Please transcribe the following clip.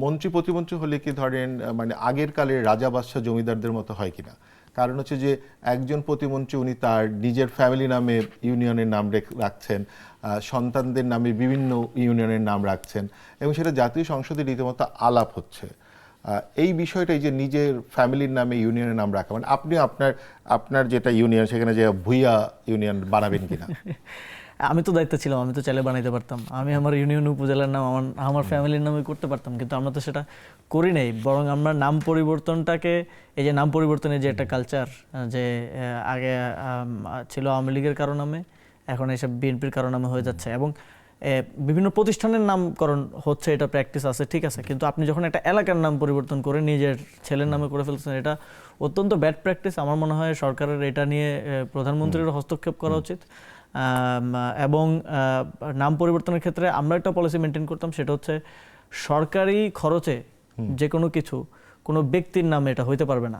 মন্ত্রী প্রতিমন্ত্রী হলে কি ধরেন মানে আগের কালের রাজা বাদশাহ জমিদারদের মতো হয় কিনা? কারণ হচ্ছে যে একজন প্রতিমন্ত্রী উনি তার নিজের ফ্যামিলি নামে ইউনিয়নের নাম রাখছেন, সন্তানদের নামে বিভিন্ন ইউনিয়নের নাম রাখছেন, এবং সেটা জাতীয় সংসদে রীতিমতো আলাপ হচ্ছে। এই বিষয়টা, এই যে নিজের ফ্যামিলির নামে ইউনিয়নের নাম রাখা, মানে আপনি আপনার আপনার যেটা ইউনিয়ন সেখানে যে ভুইয়া ইউনিয়ন বানাবেন কিনা? আমি তো দায়িত্ব ছিলাম, আমি তো চাইলে বানাইতে পারতাম। আমি আমার ইউনিয়ন উপজেলার নাম আমার ফ্যামিলির নামে করতে পারতাম, কিন্তু আমরা তো সেটা করি নাই। বরং আমরা নাম পরিবর্তনটাকে, এই যে নাম পরিবর্তনের যে একটা কালচার, যে আগে ছিল আওয়ামী লীগের কারো নামে, এখন এসব বিএনপির কারো নামে হয়ে যাচ্ছে, এবং বিভিন্ন প্রতিষ্ঠানের নামকরণ হচ্ছে, এটা প্র্যাকটিস আছে, ঠিক আছে। কিন্তু আপনি যখন একটা এলাকার নাম পরিবর্তন করে নিজের ছেলের নামে করে ফেলছেন, এটা অত্যন্ত ব্যাড প্র্যাকটিস। আমার মনে হয় সরকারের এটা নিয়ে প্রধানমন্ত্রীর হস্তক্ষেপ করা উচিত। এবং নাম পরিবর্তনের ক্ষেত্রে আমরা একটা পলিসি মেনটেন করতাম, সেটা হচ্ছে সরকারি খরচে যে কোনো কিছু কোনো ব্যক্তির নামে এটা হইতে পারবে না।